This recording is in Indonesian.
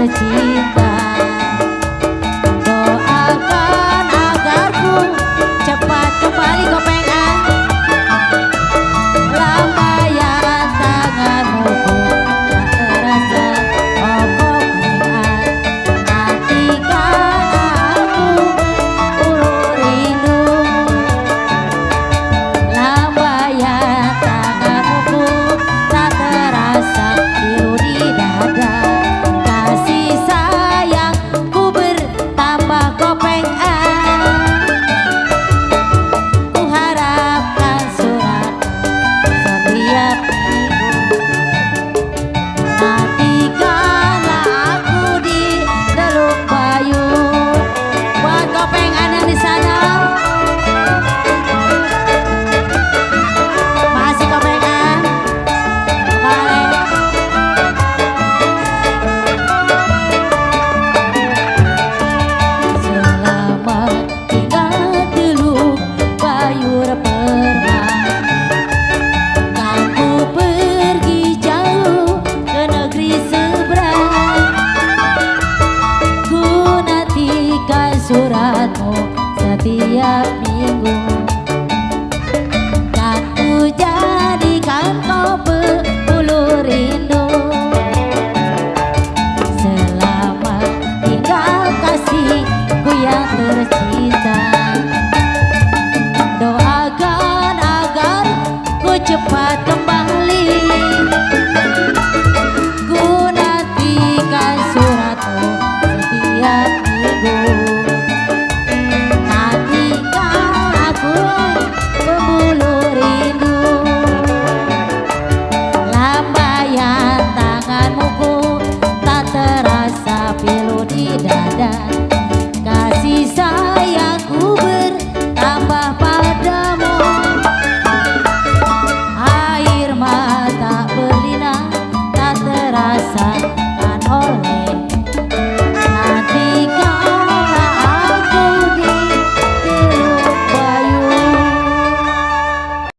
tercinta. Doakan agar ku cepat kembali kopengan. Lambaian tanganmu ku tak terasa, oh kopengan. Nantikan aku ulur rindu. Lambaian tanganmu ku tak terasa, biru di dada. Kasih sayangku bertambah kopengan. Ku harapkan surat setiap minggu. Nantikanlah aku di Teluk Bayur. Buat kopengan yang di sana, masih kopengan balik. Selamat tinggal Teluk Bayur Permai. Kan ku pergi jauh ke negeri seberang. Ku nantikan suratmu setiap minggu. Kan ku jadikan kau peluru rindu. Selamat tinggal kasihku yang tercinta. Doakan agar ku cepat kembali.